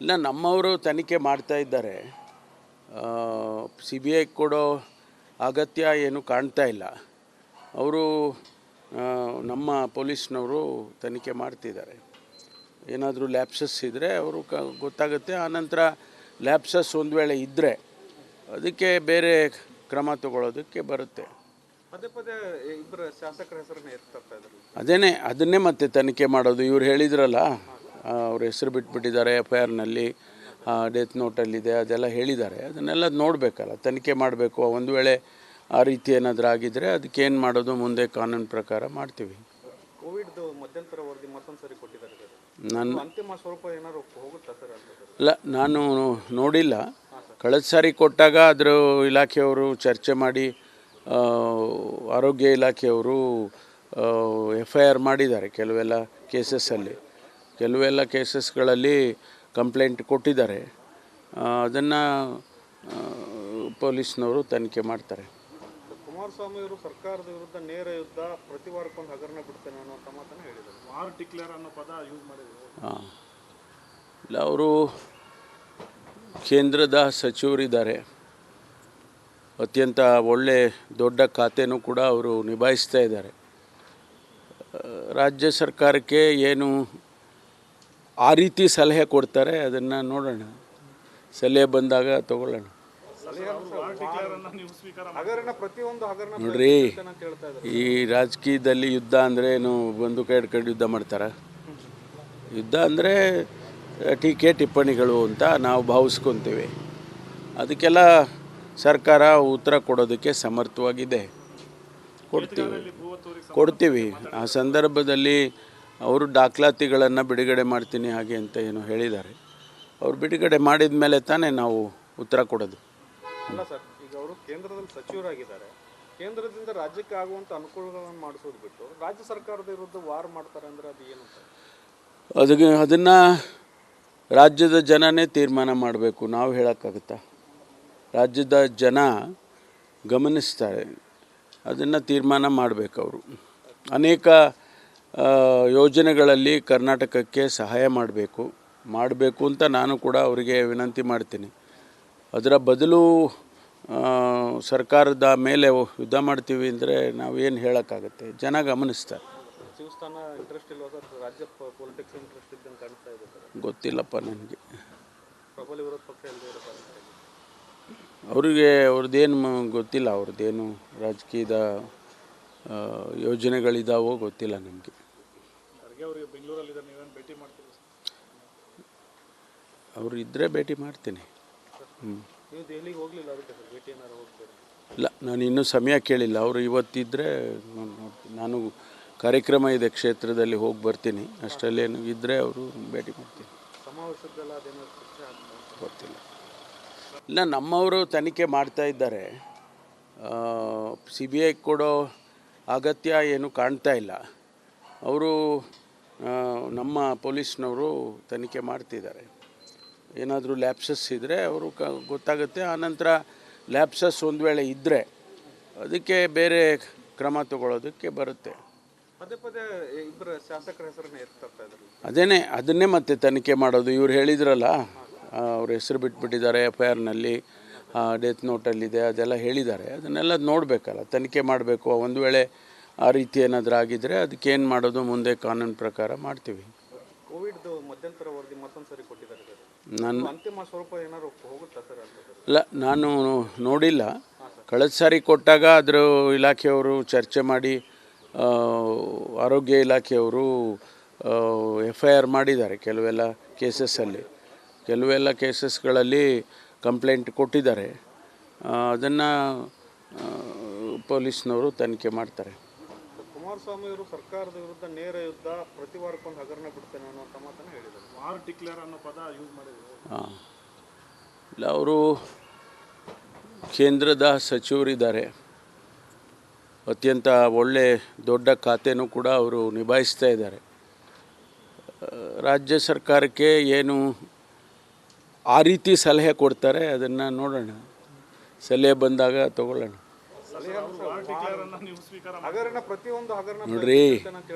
ಇಲ್ಲ, ನಮ್ಮವರು ತನಿಖೆ ಮಾಡ್ತಾ ಇದ್ದಾರೆ. CBI ಕೊಡೋ ಅಗತ್ಯ ಏನು ಕಾಣ್ತಾ ಇಲ್ಲ. ಅವರು ನಮ್ಮ ಪೊಲೀಸ್ನವರು ತನಿಖೆ ಮಾಡ್ತಿದ್ದಾರೆ. ಏನಾದರೂ ಲ್ಯಾಪ್ಸಸ್ ಇದ್ದರೆ ಅವರು ಗೊತ್ತಾಗುತ್ತೆ. ಆನಂತರ ಲ್ಯಾಪ್ಸಸ್ ಒಂದು ವೇಳೆ ಇದ್ದರೆ ಅದಕ್ಕೆ ಬೇರೆ ಕ್ರಮ ತಗೊಳ್ಳೋದಕ್ಕೆ ಬರುತ್ತೆ. ಪದೇ ಪದೇ ಇಬ್ಬರು ಶಾಸಕರ ಹೆಸರನ್ನ ಎತ್ತಾ ಇದ್ದಾರೆ. ಅದನ್ನೇ ಮತ್ತೆ ತನಿಖೆ ಮಾಡೋದು. ಇವ್ರು ಹೇಳಿದ್ರಲ್ಲ, ಅವ್ರ ಹೆಸರು ಬಿಟ್ಬಿಟ್ಟಿದ್ದಾರೆ, FIRನಲ್ಲಿ ಡೆತ್ ನೋಟಲ್ಲಿದೆ, ಅದೆಲ್ಲ ಹೇಳಿದ್ದಾರೆ. ಅದನ್ನೆಲ್ಲ ನೋಡಬೇಕಲ್ಲ, ತನಿಖೆ ಮಾಡಬೇಕು. ಒಂದು ವೇಳೆ ಆ ರೀತಿ ಏನಾದರೂ ಆಗಿದ್ದರೆ ಅದಕ್ಕೇನು ಮಾಡೋದು ಮುಂದೆ ಕಾನೂನು ಪ್ರಕಾರ ಮಾಡ್ತೀವಿ. ಕೋವಿಡ್ದು ಮಧ್ಯಂತರ ವರದಿ ಮತ್ತೊಂದು ಸರಿ ಕೊಟ್ಟಿದ್ದಾರೆ. ನಾನು ಅಂತಿಮ ಸ್ವರೂಪ ಏನಾದ್ರು ಹೋಗುತ್ತಾ ಸರ್? ಇಲ್ಲ, ನಾನು ನೋಡಿಲ್ಲ. ಕಳೆದ ಸಾರಿ ಕೊಟ್ಟಾಗ ಅದರ ಇಲಾಖೆಯವರು ಚರ್ಚೆ ಮಾಡಿ ಆರೋಗ್ಯ ಇಲಾಖೆಯವರು FIR ಮಾಡಿದ್ದಾರೆ. ಕೆಲವೆಲ್ಲ ಕೇಸಸ್ಗಳಲ್ಲಿ ಕಂಪ್ಲೇಂಟ್ ಕೊಟ್ಟಿದ್ದಾರೆ. ಅದನ್ನು ಪೊಲೀಸ್ನವರು ತನಿಖೆ ಮಾಡ್ತಾರೆ. ಕುಮಾರಸ್ವಾಮಿ ಅವರು ಸರ್ಕಾರದ ವಿರುದ್ಧ ನೇರ ಯುದ್ಧ, ಪ್ರತಿ ವಾರಕ್ಕೊಂದು ಹಗರಣ ಬಿಡ್ತೇನೆ ಅನ್ನುವಂಥ ಮಾತನ್ನು ಹೇಳಿದರು. ವಾರ್ ಡಿಕ್ಲೇರ್ ಅನ್ನೋ ಪದ ಯೂಸ್ ಮಾಡಿದರು. ಇಲ್ಲ, ಅವರು ಕೇಂದ್ರದ ಸಚಿವರಿದ್ದಾರೆ. ಅತ್ಯಂತ ಒಳ್ಳೆ ದೊಡ್ಡ ಖಾತೆನೂ ಕೂಡ ಅವರು ನಿಭಾಯಿಸ್ತಾ ಇದ್ದಾರೆ. ರಾಜ್ಯ ಸರ್ಕಾರಕ್ಕೆ ಏನು ಆ ರೀತಿ ಸಲಹೆ ಕೊಡ್ತಾರೆ ಅದನ್ನು ನೋಡೋಣ. ಸಲಹೆ ಬಂದಾಗ ತಗೊಳ್ಳೋಣ. ನೋಡ್ರಿ, ಈ ರಾಜಕೀಯದಲ್ಲಿ ಯುದ್ಧ ಅಂದರೆ ಏನು ಬಂದೂಕ ಹಿಡ್ಕೊಂಡು ಯುದ್ಧ ಮಾಡ್ತಾರೆ? ಯುದ್ಧ ಅಂದರೆ ಟೀಕೆ ಟಿಪ್ಪಣಿಗಳು ಅಂತ ನಾವು ಭಾವಿಸ್ಕೊತೀವಿ. ಅದಕ್ಕೆಲ್ಲ ಸರ್ಕಾರ ಉತ್ತರ ಕೊಡೋದಕ್ಕೆ ಸಮರ್ಥವಾಗಿದೆ. ಕೊಡ್ತೀವಿ. ಆ ಸಂದರ್ಭದಲ್ಲಿ ಅವರು ದಾಖಲಾತಿಗಳನ್ನು ಬಿಡುಗಡೆ ಮಾಡ್ತೀನಿ ಹಾಗೆ ಅಂತ ಏನೋ ಹೇಳಿದ್ದಾರೆ. ಅವ್ರು ಬಿಡುಗಡೆ ಮಾಡಿದ ಮೇಲೆ ತಾನೇ ನಾವು ಉತ್ತರ ಕೊಡೋದು. ಅಲ್ಲ ಸರ್, ಈಗ ಅವರು ಕೇಂದ್ರದಲ್ಲಿ ಸಚಿವರಾಗಿದ್ದಾರೆ. ಕೇಂದ್ರದಿಂದ ರಾಜ್ಯಕ್ಕೆ ಆಗುವಂಥ ಅನುಕೂಲಗಳನ್ನು ಮಾಡಿಸೋದು ಬಿಟ್ಟು ರಾಜ್ಯ ಸರ್ಕಾರದ ವಿರುದ್ಧ ವಾರ್ ಮಾಡ್ತಾರೆ ಅಂದರೆ ಅದು ಏನು? ಅದನ್ನು ರಾಜ್ಯದ ಜನನೇ ತೀರ್ಮಾನ ಮಾಡಬೇಕು. ನಾವು ಹೇಳೋಕ್ಕಾಗುತ್ತಾ? ರಾಜ್ಯದ ಜನ ಗಮನಿಸ್ತಾರೆ, ಅದನ್ನು ತೀರ್ಮಾನ ಮಾಡಬೇಕು. ಅವರು ಅನೇಕ ಯೋಜನೆಗಳಲ್ಲಿ ಕರ್ನಾಟಕಕ್ಕೆ ಸಹಾಯ ಮಾಡಬೇಕು ಅಂತ ನಾನು ಕೂಡ ಅವರಿಗೆ ವಿನಂತಿ ಮಾಡ್ತೀನಿ. ಅದರ ಬದಲು ಸರ್ಕಾರದ ಮೇಲೆ ಯುದ್ಧ ಮಾಡ್ತೀವಿ ಅಂದರೆ ನಾವೇನು ಹೇಳೋಕ್ಕಾಗತ್ತೆ? ಜನ ಗಮನಿಸ್ತಾರೆ. ಗೊತ್ತಿಲ್ಲಪ್ಪ ನನಗೆ. ಅವ್ರದ್ದೇನು ಗೊತ್ತಿಲ್ಲ. ಅವ್ರದ್ದೇನು ರಾಜಕೀಯದ ಯೋಜನೆಗಳಿದ್ದಾವೋ ಗೊತ್ತಿಲ್ಲ ನಮಗೆ. ಅವರು ಇದ್ದರೆ ಭೇಟಿ ಮಾಡ್ತೀನಿ. ಇಲ್ಲ, ನಾನು ಇನ್ನೂ ಸಮಯ ಕೇಳಿಲ್ಲ. ಅವರು ಇವತ್ತಿದ್ದರೆ ನಾನು ಕಾರ್ಯಕ್ರಮ ಇದೆ ಕ್ಷೇತ್ರದಲ್ಲಿ, ಹೋಗಿ ಬರ್ತೀನಿ. ಅಷ್ಟರಲ್ಲೇನು ಇದ್ದರೆ ಅವರು ಭೇಟಿ ಮಾಡ್ತೀನಿ. ಗೊತ್ತಿಲ್ಲ. ಇಲ್ಲ, ನಮ್ಮವರು ತನಿಖೆ ಮಾಡ್ತಾ ಇದ್ದಾರೆ. CBI ಕೊಡೋ ಅಗತ್ಯ ಏನು ಕಾಣ್ತಾ ಇಲ್ಲ. ಅವರು ನಮ್ಮ ಪೊಲೀಸ್ನವರು ತನಿಖೆ ಮಾಡ್ತಿದ್ದಾರೆ. ಏನಾದರೂ ಲ್ಯಾಪ್ಸಸ್ ಇದ್ದರೆ ಅವರು ಗೊತ್ತಾಗುತ್ತೆ. ಆನಂತರ ಲ್ಯಾಪ್ಸಸ್ ಒಂದು ವೇಳೆ ಇದ್ದರೆ ಅದಕ್ಕೆ ಬೇರೆ ಕ್ರಮ ತಗೊಳ್ಳೋದಕ್ಕೆ ಬರುತ್ತೆ. ಪದೇ ಪದೇ ಇಬ್ಬರು ಶಾಸಕರ ಹೆಸರನ್ನ ಎತ್ತಾ ಇದ್ದಾರೆ. ಅದನ್ನೇ ಮತ್ತೆ ತನಿಖೆ ಮಾಡೋದು. ಇವ್ರು ಹೇಳಿದ್ರಲ್ಲ, ಅವ್ರ ಹೆಸರು ಬಿಟ್ಬಿಟ್ಟಿದ್ದಾರೆ, FIRನಲ್ಲಿ ಡೆತ್ ನೋಟಲ್ಲಿದೆ, ಅದೆಲ್ಲ ಹೇಳಿದ್ದಾರೆ. ಅದನ್ನೆಲ್ಲ ನೋಡಬೇಕಲ್ಲ, ತನಿಖೆ ಮಾಡಬೇಕು. ಒಂದು ವೇಳೆ ಆ ರೀತಿ ಏನಾದರೂ ಆಗಿದ್ದರೆ ಅದಕ್ಕೇನು ಮಾಡೋದು ಮುಂದೆ ಕಾನೂನು ಪ್ರಕಾರ ಮಾಡ್ತೀವಿ. ಕೋವಿಡ್ದು ಮಧ್ಯಂತರ ವರದಿ ಮತ್ತೊಂದು ಸರಿ ಕೊಟ್ಟಿದ್ದಾರೆ. ನಾನು ಅಂತಿಮ ಸ್ವರೂಪ ಏನಾದ್ರು ಹೋಗುತ್ತಾ ಸರ್? ಇಲ್ಲ, ನಾನು ನೋಡಿಲ್ಲ. ಕಳೆದ ಸಾರಿ ಕೊಟ್ಟಾಗ ಅದರ ಇಲಾಖೆಯವರು ಚರ್ಚೆ ಮಾಡಿ ಆರೋಗ್ಯ ಇಲಾಖೆಯವರು FIR ಮಾಡಿದ್ದಾರೆ. ಕೆಲವೆಲ್ಲ ಕೇಸಸ್ಗಳಲ್ಲಿ ಕಂಪ್ಲೇಂಟ್ ಕೊಟ್ಟಿದ್ದಾರೆ. ಅದನ್ನು ಪೊಲೀಸ್ನವರು ತನಿಖೆ ಮಾಡ್ತಾರೆ. ಕುಮಾರಸ್ವಾಮಿ ಅವರು ಸರ್ಕಾರದ ವಿರುದ್ಧ ನೇರ ಯುದ್ಧ, ಪ್ರತಿ ವಾರಕ್ಕೊಂದು ಹಗರಣ ಬಿಡ್ತೇನೆ ಅನ್ನುವಂಥ ಮಾತನ್ನು ಹೇಳಿದರು. ವಾರ್ ಡಿಕ್ಲೇರ್ ಅನ್ನೋ ಪದ ಯೂಸ್ ಮಾಡಿದರು. ಇಲ್ಲ, ಅವರು ಕೇಂದ್ರದ ಸಚಿವರಿದ್ದಾರೆ. ಅತ್ಯಂತ ಒಳ್ಳೆ ದೊಡ್ಡ ಖಾತೆನೂ ಕೂಡ ಅವರು ನಿಭಾಯಿಸ್ತಾ ಇದ್ದಾರೆ. ರಾಜ್ಯ ಸರ್ಕಾರಕ್ಕೆ ಏನು ಆ ರೀತಿ ಸಲಹೆ ಕೊಡ್ತಾರೆ ಅದನ್ನು ನೋಡೋಣ. ಸಲಹೆ ಬಂದಾಗ ತಗೊಳ್ಳೋಣ. ನೋಡ್ರಿ,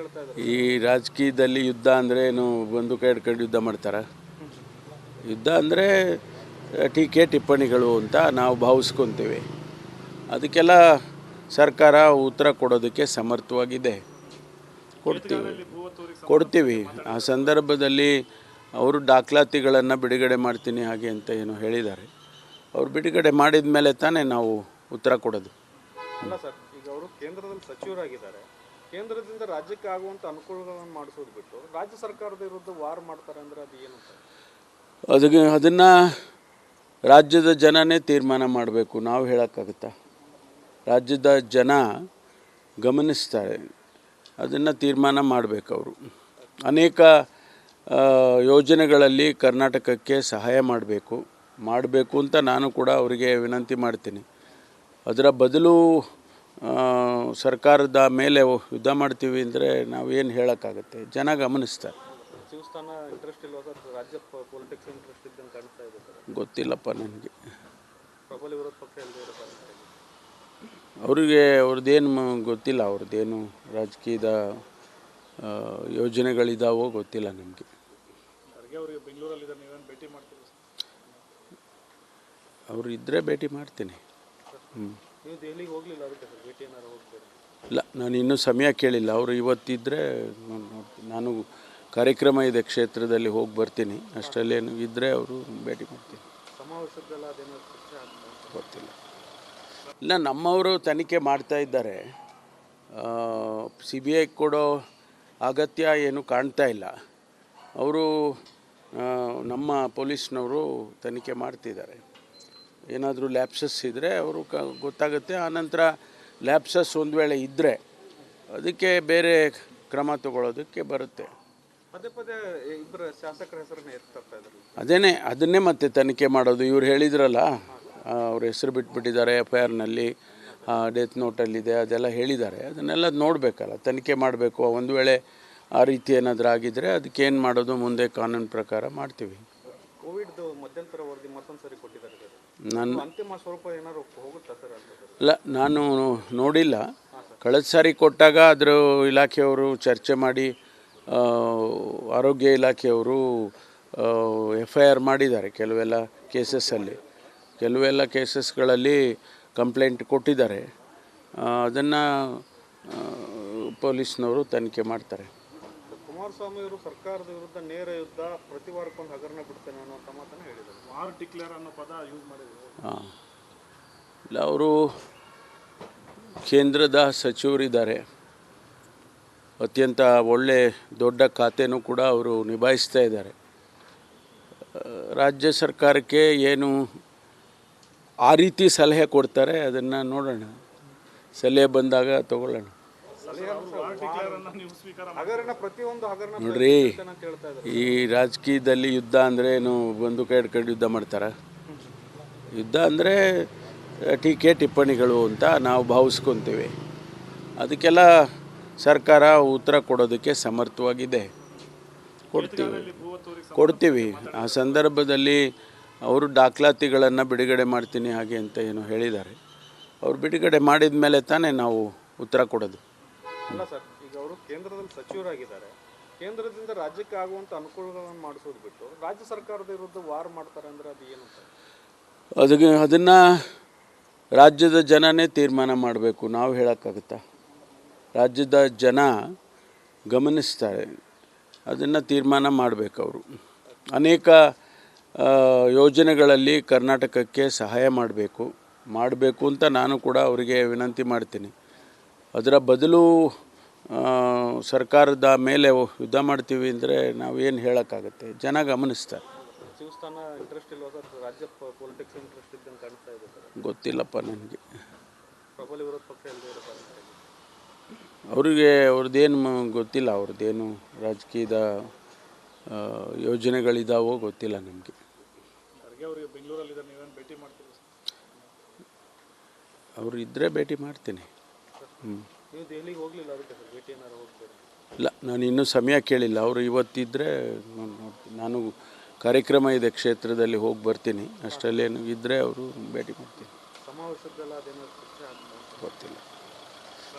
ಈ ರಾಜಕೀಯದಲ್ಲಿ ಯುದ್ಧ ಅಂದರೆ ಏನು ಬಂದೂಕ ಹಿಡ್ಕೊಂಡು ಯುದ್ಧ ಮಾಡ್ತಾರೆ? ಯುದ್ಧ ಅಂದರೆ ಟೀಕೆ ಟಿಪ್ಪಣಿಗಳು ಅಂತ ನಾವು ಭಾವಿಸ್ಕೊತೀವಿ. ಅದಕ್ಕೆಲ್ಲ ಸರ್ಕಾರ ಉತ್ತರ ಕೊಡೋದಕ್ಕೆ ಸಮರ್ಥವಾಗಿದೆ. ಕೊಡ್ತೀವಿ. ಆ ಸಂದರ್ಭದಲ್ಲಿ ಅವರು ದಾಖಲಾತಿಗಳನ್ನು ಬಿಡುಗಡೆ ಮಾಡ್ತೀನಿ ಹಾಗೆ ಅಂತ ಏನೋ ಹೇಳಿದ್ದಾರೆ. ಅವ್ರು ಬಿಡುಗಡೆ ಮಾಡಿದ ಮೇಲೆ ತಾನೇ ನಾವು ಉತ್ತರ ಕೊಡೋದು. ಅಲ್ಲ ಸರ್, ಈಗ ಅವರು ಕೇಂದ್ರದಲ್ಲಿ ಸಚಿವರಾಗಿದ್ದಾರೆ. ಕೇಂದ್ರದಿಂದ ರಾಜ್ಯಕ್ಕೆ ಆಗುವಂಥ ಅನುಕೂಲಗಳನ್ನು ಮಾಡಿಸೋದು ಬಿಟ್ಟು ರಾಜ್ಯ ಸರ್ಕಾರದ ವಿರುದ್ಧ ವಾರ್ ಮಾಡ್ತಾರೆ ಅಂದರೆ ಅದು ಏನು ಅಂತ? ಅದನ್ನು ರಾಜ್ಯದ ಜನನೇ ತೀರ್ಮಾನ ಮಾಡಬೇಕು, ನಾವು ಹೇಳೋಕ್ಕಾಗುತ್ತಾ? ರಾಜ್ಯದ ಜನ ಗಮನಿಸ್ತಾರೆ, ಅದನ್ನು ತೀರ್ಮಾನ ಮಾಡಬೇಕು ಅವರು. ಅನೇಕ ಯೋಜನೆಗಳಲ್ಲಿ ಕರ್ನಾಟಕಕ್ಕೆ ಸಹಾಯ ಮಾಡಬೇಕು ಅಂತ ನಾನು ಕೂಡ ಅವರಿಗೆ ವಿನಂತಿ ಮಾಡ್ತೀನಿ. ಅದರ ಬದಲು ಸರ್ಕಾರದ ಮೇಲೆ ಯುದ್ಧ ಮಾಡ್ತೀವಿ ಅಂದರೆ ನಾವೇನು ಹೇಳೋಕ್ಕಾಗತ್ತೆ? ಜನ ಗಮನಿಸ್ತಾರೆ. ಶಿವಸ್ಥಾನ ಇಂಟ್ರೆಸ್ಟ್ ಇಲ್ವಾ ಸರ್? ರಾಜ್ಯ ಪೊಲಿಟಿಕ್ಸ್ ಇಂಟ್ರೆಸ್ಟ್ ಇದ್ದಂಗೆ ಕಾಣಿಸ್ತಾ ಇದೆ ಸರ್. ಗೊತ್ತಿಲ್ಲಪ್ಪ ನನಗೆ. ಪ್ರಬಲ ವಿರೋಧ ಪಕ್ಷ ಇಲ್ಲದೆ ಇರೋ ಕಾರಣಕ್ಕಾಗಿ ಅವರಿಗೆ ಅವ್ರದ್ದೇನು ಗೊತ್ತಿಲ್ಲ, ಅವ್ರದ್ದೇನು ರಾಜಕೀಯದ ಯೋಜನೆಗಳಿದ್ದಾವೋ ಗೊತ್ತಿಲ್ಲ ನಮಗೆ. ಅವರಿಗೆ ಬೆಂಗಳೂರಲ್ಲಿ ನೀವೇನು ಭೇಟಿ ಮಾಡ್ತೀವಿ? ಅವರು ಇದ್ದರೆ ಭೇಟಿ ಮಾಡ್ತೀನಿ. ನೀವು ದೆಹಲಿಗೆ ಹೋಗಲಿಲ್ಲ, ಅದಕ್ಕೆ ಸರ್ ಭೇಟಿ ಏನಾರು ಹೋಗ್ತೀರಾ? ಇಲ್ಲ, ನಾನು ಇನ್ನೂ ಸಮಯ ಕೇಳಿಲ್ಲ. ಅವರು ಇವತ್ತಿದ್ದರೆ ನಾನು ಕಾರ್ಯಕ್ರಮ ಇದೆ ಕ್ಷೇತ್ರದಲ್ಲಿ, ಹೋಗಿ ಬರ್ತೀನಿ. ಅಷ್ಟರಲ್ಲೇನು ಇದ್ದರೆ ಅವರು ಭೇಟಿ ಮಾಡ್ತೀನಿ. ಸಮಾವೇಶದ್ದೆಲ್ಲ ಅದೇನೋ ಚರ್ಚೆ ಆಗ್ತಾ ಗೊತ್ತಿಲ್ಲ. ಇಲ್ಲ, ನಮ್ಮವರು ತನಿಖೆ ಮಾಡ್ತಾ ಇದ್ದಾರೆ. CBI ಕೊಡೋ ಅಗತ್ಯ ಏನು ಕಾಣ್ತಾ ಇಲ್ಲ. ಅವರು ನಮ್ಮ ಪೊಲೀಸ್ನವರು ತನಿಖೆ ಮಾಡ್ತಿದ್ದಾರೆ. ಏನಾದರೂ ಲ್ಯಾಪ್ಸಸ್ ಇದ್ದರೆ ಅವರು ಗೊತ್ತಾಗುತ್ತೆ. ಆನಂತರ ಲ್ಯಾಪ್ಸಸ್ ಒಂದು ವೇಳೆ ಇದ್ದರೆ ಅದಕ್ಕೆ ಬೇರೆ ಕ್ರಮ ತಗೊಳ್ಳೋದಕ್ಕೆ ಬರುತ್ತೆ. ಪದೇ ಪದೇ ಇಬ್ಬರು ಶಾಸಕರ ಹೆಸರನ್ನ ಎತ್ತಾ ಇದ್ದಾರೆ. ಅದನ್ನೇ ಮತ್ತೆ ತನಿಖೆ ಮಾಡೋದು. ಇವ್ರು ಹೇಳಿದ್ರಲ್ಲ, ಅವ್ರ ಹೆಸರು ಬಿಟ್ಬಿಟ್ಟಿದ್ದಾರೆ FIR-ನಲ್ಲಿ, ಡೆತ್ ನೋಟಲ್ಲಿದೆ, ಅದೆಲ್ಲ ಹೇಳಿದ್ದಾರೆ. ಅದನ್ನೆಲ್ಲ ನೋಡಬೇಕಲ್ಲ, ತನಿಖೆ ಮಾಡಬೇಕು. ಒಂದು ವೇಳೆ ಆ ರೀತಿ ಏನಾದರೂ ಆಗಿದ್ದರೆ ಅದಕ್ಕೇನು ಮಾಡೋದು ಮುಂದೆ ಕಾನೂನು ಪ್ರಕಾರ ಮಾಡ್ತೀವಿ. ಕೋವಿಡ್ದು ಮಧ್ಯಂತರ ವರದಿ ಮತ್ತೊಂದು ಸರಿ ಕೊಟ್ಟಿದ್ದಾರೆ. ನಾನು ಅಂತಿಮ ಸ್ವರೂಪ ಏನಾದ್ರು ಹೋಗುತ್ತಾ ಸರ್ ಅಂತ? ಇಲ್ಲ, ನಾನು ನೋಡಿಲ್ಲ. ಕಳೆದ ಸಾರಿ ಕೊಟ್ಟಾಗ ಅದರ ಇಲಾಖೆಯವರು ಚರ್ಚೆ ಮಾಡಿ ಆರೋಗ್ಯ ಇಲಾಖೆಯವರು FIR ಮಾಡಿದ್ದಾರೆ ಕೆಲವೆಲ್ಲ ಕೇಸಸ್ಗಳಲ್ಲಿ ಕಂಪ್ಲೇಂಟ್ ಕೊಟ್ಟಿದ್ದಾರೆ. ಅದನ್ನು ಪೊಲೀಸ್ನವರು ತನಿಖೆ ಮಾಡ್ತಾರೆ. ಕುಮಾರಸ್ವಾಮಿ ಅವರು ಸರ್ಕಾರದ ವಿರುದ್ಧ ನೇರ ಯುದ್ಧ, ಪ್ರತಿ ವಾರಕ್ಕೊಂದು ಹಗರಣ ಬಿಡ್ತೇನೆ ಅನ್ನೋ ಮಾತನ್ನು ಹೇಳಿದರು. ವಾರ್ ಡಿಕ್ಲೇರ್ ಅನ್ನೋ ಪದ ಯೂಸ್ ಮಾಡಿದರು. ಇಲ್ಲ, ಅವರು ಕೇಂದ್ರದ ಸಚಿವರಿದ್ದಾರೆ. ಅತ್ಯಂತ ಒಳ್ಳೆ ದೊಡ್ಡ ಖಾತೆನೂ ಕೂಡ ಅವರು ನಿಭಾಯಿಸ್ತಾ ಇದ್ದಾರೆ. ರಾಜ್ಯ ಸರ್ಕಾರಕ್ಕೆ ಏನು ಆ ರೀತಿ ಸಲಹೆ ಕೊಡ್ತಾರೆ ಅದನ್ನು ನೋಡೋಣ. ಸಲಹೆ ಬಂದಾಗ ತಗೊಳ್ಳೋಣ. ನೋಡ್ರಿ, ಈ ರಾಜಕೀಯದಲ್ಲಿ ಯುದ್ಧ ಅಂದರೆ ಏನು ಬಂದೂಕ ಹಿಡ್ಕೊಂಡು ಯುದ್ಧ ಮಾಡ್ತಾರೆ? ಯುದ್ಧ ಅಂದರೆ ಟೀಕೆ ಟಿಪ್ಪಣಿಗಳು ಅಂತ ನಾವು ಭಾವಿಸ್ಕೊತೀವಿ. ಅದಕ್ಕೆಲ್ಲ ಸರ್ಕಾರ ಉತ್ತರ ಕೊಡೋದಕ್ಕೆ ಸಮರ್ಥವಾಗಿದೆ. ಕೊಡ್ತೀವಿ. ಆ ಸಂದರ್ಭದಲ್ಲಿ ಅವರು ದಾಖಲಾತಿಗಳನ್ನು ಬಿಡುಗಡೆ ಮಾಡ್ತೀನಿ ಹಾಗೆ ಅಂತ ಏನೋ ಹೇಳಿದ್ದಾರೆ. ಅವ್ರು ಬಿಡುಗಡೆ ಮಾಡಿದ ಮೇಲೆ ತಾನೇ ನಾವು ಉತ್ತರ ಕೊಡೋದು. ಅಲ್ಲ ಸರ್, ಈಗ ಅವರು ಕೇಂದ್ರದಲ್ಲಿ ಸಚಿವರಾಗಿದ್ದಾರೆ. ಕೇಂದ್ರದಿಂದ ರಾಜ್ಯಕ್ಕೆ ಆಗುವಂಥ ಅನುಕೂಲಗಳನ್ನು ಮಾಡಿಸೋದು ಬಿಟ್ಟು ರಾಜ್ಯ ಸರ್ಕಾರದ ವಿರುದ್ಧ ವಾರ್ ಮಾಡ್ತಾರೆ ಅಂದರೆ ಅದು ಏನು ಅಂತ? ಅದನ್ನು ರಾಜ್ಯದ ಜನನೇ ತೀರ್ಮಾನ ಮಾಡಬೇಕು, ನಾವು ಹೇಳೋಕ್ಕಾಗುತ್ತಾ? ರಾಜ್ಯದ ಜನ ಗಮನಿಸ್ತಾರೆ, ಅದನ್ನು ತೀರ್ಮಾನ ಮಾಡಬೇಕು ಅವರು. ಅನೇಕ ಯೋಜನೆಗಳಲ್ಲಿ ಕರ್ನಾಟಕಕ್ಕೆ ಸಹಾಯ ಮಾಡಬೇಕು ಅಂತ ನಾನು ಕೂಡ ಅವರಿಗೆ ವಿನಂತಿ ಮಾಡ್ತೀನಿ. ಅದರ ಬದಲು ಸರ್ಕಾರದ ಮೇಲೆ ಯುದ್ಧ ಮಾಡ್ತೀವಿ ಅಂದರೆ ನಾವೇನು ಹೇಳೋಕ್ಕಾಗತ್ತೆ? ಜನ ಗಮನಿಸ್ತಾರೆ. ಶಿವಸ್ಥಾನ ಇಂಟ್ರೆಸ್ಟ್ ಇಲ್ವಾ ಸರ್? ರಾಜ್ಯ ಪೊಲಿಟಿಕ್ಸ್ ಇಂಟ್ರೆಸ್ಟ್ ಇದ್ದಂಗೆ ಕಾಣಿಸ್ತಾ ಇದೆ ಸರ್. ಗೊತ್ತಿಲ್ಲಪ್ಪ ನನಗೆ. ಪ್ರಬಲ ವಿರೋಧ ಪಕ್ಷ ಇಲ್ಲದೆ ಇರೋ ಕಾರಣಕ್ಕಾಗಿ ಅವರಿಗೆ ಅವ್ರದ್ದೇನು ಗೊತ್ತಿಲ್ಲ, ಅವ್ರದ್ದೇನು ರಾಜಕೀಯದ ಯೋಜನೆಗಳಿದ್ದಾವೋ ಗೊತ್ತಿಲ್ಲ ನಮಗೆ. ಅವರಿಗೆ ಬೆಂಗಳೂರಲ್ಲಿ ನೀವೇನು ಭೇಟಿ ಮಾಡ್ತೀವಿ? ಅವರು ಇದ್ದರೆ ಭೇಟಿ ಮಾಡ್ತೀನಿ. ನೀವು ದೆಹಲಿಗೆ ಹೋಗಲಿಲ್ಲ, ಅದಕ್ಕೆ ಸರ್ ಭೇಟಿ ಏನಾರು ಹೋಗ್ತೀರಾ? ಇಲ್ಲ, ನಾನು ಇನ್ನೂ ಸಮಯ ಕೇಳಿಲ್ಲ. ಅವರು ಇವತ್ತಿದ್ದರೆ ನಾನು ಕಾರ್ಯಕ್ರಮ ಇದೆ ಕ್ಷೇತ್ರದಲ್ಲಿ, ಹೋಗಿ ಬರ್ತೀನಿ. ಅಷ್ಟರಲ್ಲೇನು ಇದ್ದರೆ ಅವರು ಭೇಟಿ ಮಾಡ್ತೀನಿ.